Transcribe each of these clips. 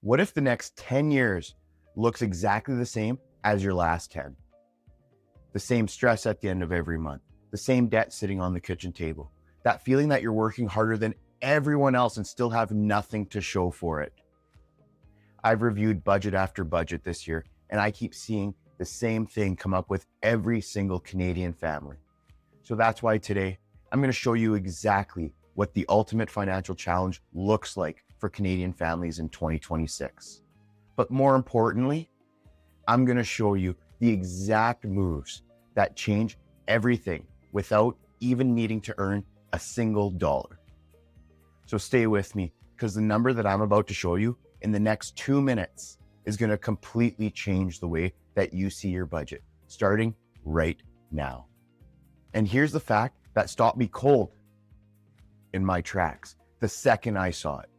What if the next 10 years looks exactly the same as your last 10? The same stress at the end of every month, the same debt sitting on the kitchen table, that feeling that you're working harder than everyone else and still have nothing to show for it. I've reviewed budget after budget this year, and I keep seeing the same thing come up with every single Canadian family. So that's why today I'm going to show you exactly what the ultimate financial challenge looks like for Canadian families in 2026. But more importantly, I'm going to show you the exact moves that change everything without even needing to earn a single dollar. So stay with me, because the number that I'm about to show you in the next 2 minutes is going to completely change the way that you see your budget, starting right now. And here's the fact that stopped me cold in my tracks the second I saw it.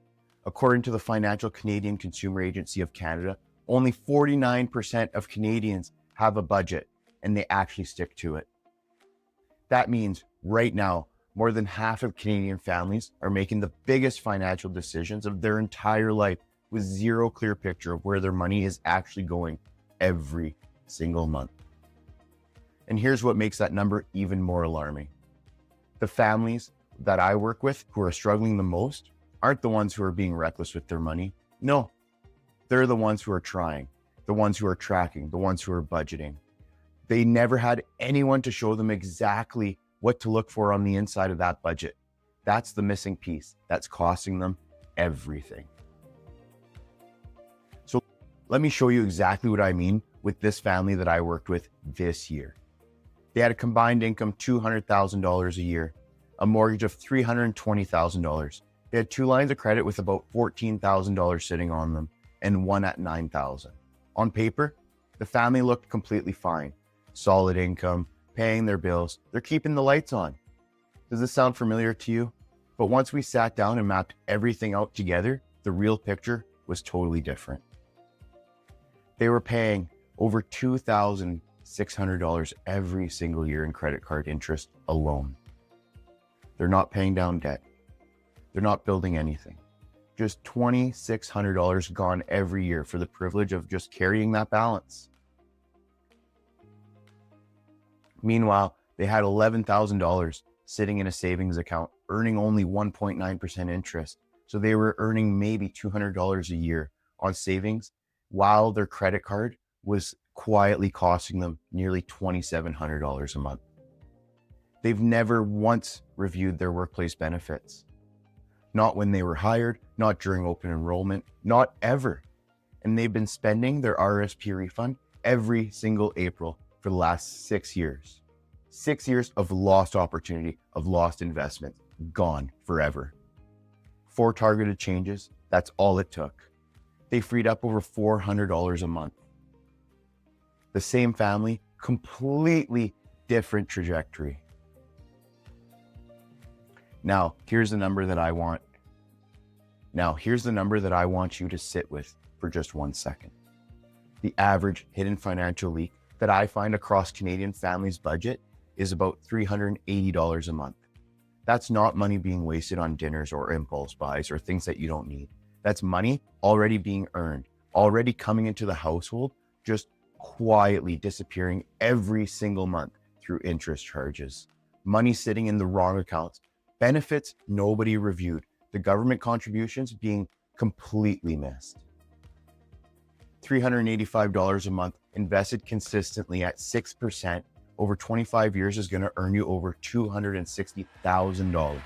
According to the Financial Canadian Consumer Agency of Canada, only 49% of Canadians have a budget, and they actually stick to it. That means right now, more than half of Canadian families are making the biggest financial decisions of their entire life with zero clear picture of where their money is actually going every single month. And here's what makes that number even more alarming. The families that I work with who are struggling the most aren't the ones who are being reckless with their money. No, they're the ones who are trying, the ones who are tracking, the ones who are budgeting. They never had anyone to show them exactly what to look for on the inside of that budget. That's the missing piece that's costing them everything. So let me show you exactly what I mean with this family that I worked with this year. They had a combined income $200,000 a year, a mortgage of $320,000. They had 2 lines of credit with about $14,000 sitting on them and one at $9,000. On paper, the family looked completely fine. Solid income, paying their bills, they're keeping the lights on. Does this sound familiar to you? But once we sat down and mapped everything out together, the real picture was totally different. They were paying over $2,600 every single year in credit card interest alone. They're not paying down debt. They're not building anything. Just $2,600 gone every year for the privilege of just carrying that balance. Meanwhile, they had $11,000 sitting in a savings account, earning only 1.9% interest. So they were earning maybe $200 a year on savings, while their credit card was quietly costing them nearly $2,700 a month. They've never once reviewed their workplace benefits. Not when they were hired, not during open enrollment, not ever. And they've been spending their RSP refund every single April for the last 6 years. 6 years of lost opportunity, of lost investment, gone forever. 4 targeted changes, that's all it took. They freed up over $400 a month. The same family, completely different trajectory. Now, here's the number that I want you to sit with for just 1 second. The average hidden financial leak that I find across Canadian families' budget is about $380 a month. That's not money being wasted on dinners or impulse buys or things that you don't need. That's money already being earned, already coming into the household, just quietly disappearing every single month through interest charges. Money sitting in the wrong accounts, benefits nobody reviewed, the government contributions being completely missed. $385 a month invested consistently at 6% over 25 years is going to earn you over $260,000.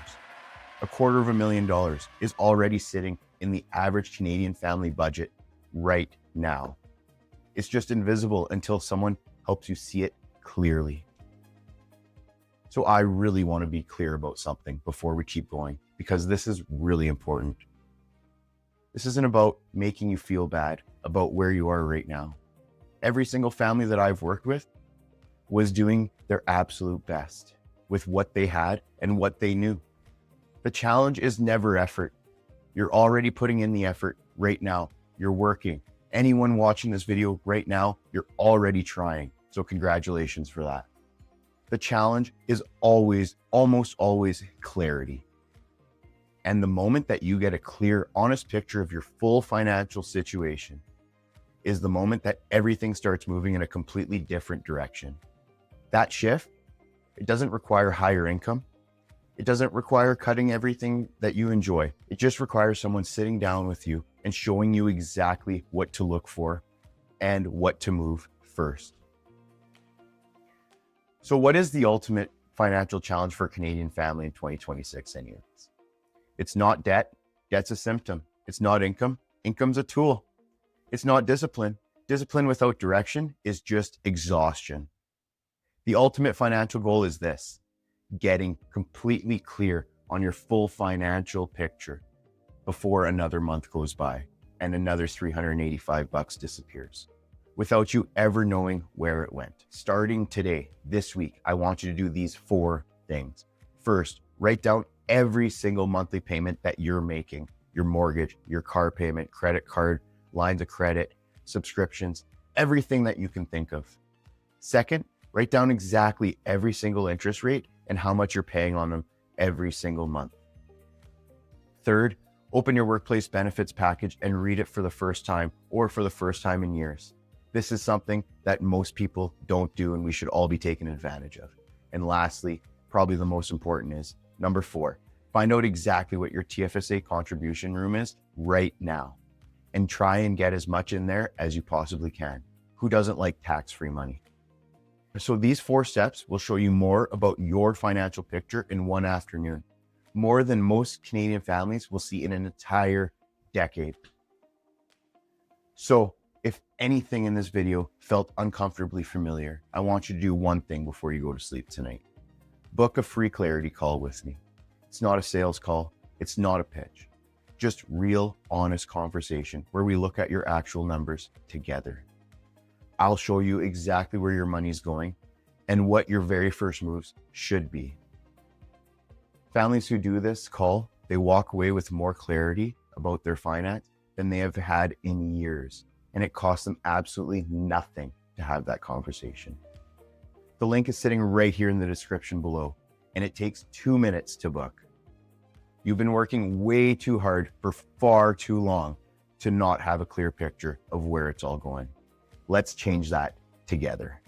$250,000 is already sitting in the average Canadian family budget right now. It's just invisible until someone helps you see it clearly. So I really want to be clear about something before we keep going, because this is really important. This isn't about making you feel bad about where you are right now. Every single family that I've worked with was doing their absolute best with what they had and what they knew. The challenge is never effort. You're already putting in the effort right now. You're working. Anyone watching this video right now, you're already trying. So congratulations for that. The challenge is always, almost always clarity. And the moment that you get a clear, honest picture of your full financial situation is the moment that everything starts moving in a completely different direction. That shift, it doesn't require higher income. It doesn't require cutting everything that you enjoy. It just requires someone sitting down with you and showing you exactly what to look for and what to move first. So what is the ultimate financial challenge for a Canadian family in 2026 anyways? It's not debt. Debt's a symptom. It's not income. Income's a tool. It's not discipline. Discipline without direction is just exhaustion. The ultimate financial goal is this: getting completely clear on your full financial picture before another month goes by and another $385 disappears without you ever knowing where it went. Starting today, this week, I want you to do these 4 things. First, write down every single monthly payment that you're making: your mortgage, your car payment, credit card, lines of credit, subscriptions, everything that you can think of. Second, write down exactly every single interest rate and how much you're paying on them every single month. Third, open your workplace benefits package and read it for the first time or for the first time in years. This is something that most people don't do and we should all be taking advantage of. And lastly, probably the most important is number 4, find out exactly what your TFSA contribution room is right now and try and get as much in there as you possibly can. Who doesn't like tax-free money? So these 4 steps will show you more about your financial picture in one afternoon, more than most Canadian families will see in an entire decade. So if anything in this video felt uncomfortably familiar, I want you to do one thing before you go to sleep tonight. Book a free clarity call with me. It's not a sales call. It's not a pitch. Just real, honest conversation where we look at your actual numbers together. I'll show you exactly where your money's going and what your very first moves should be. Families who do this call, they walk away with more clarity about their finance than they have had in years. And it costs them absolutely nothing to have that conversation. The link is sitting right here in the description below, and it takes 2 minutes to book. You've been working way too hard for far too long to not have a clear picture of where it's all going. Let's change that together.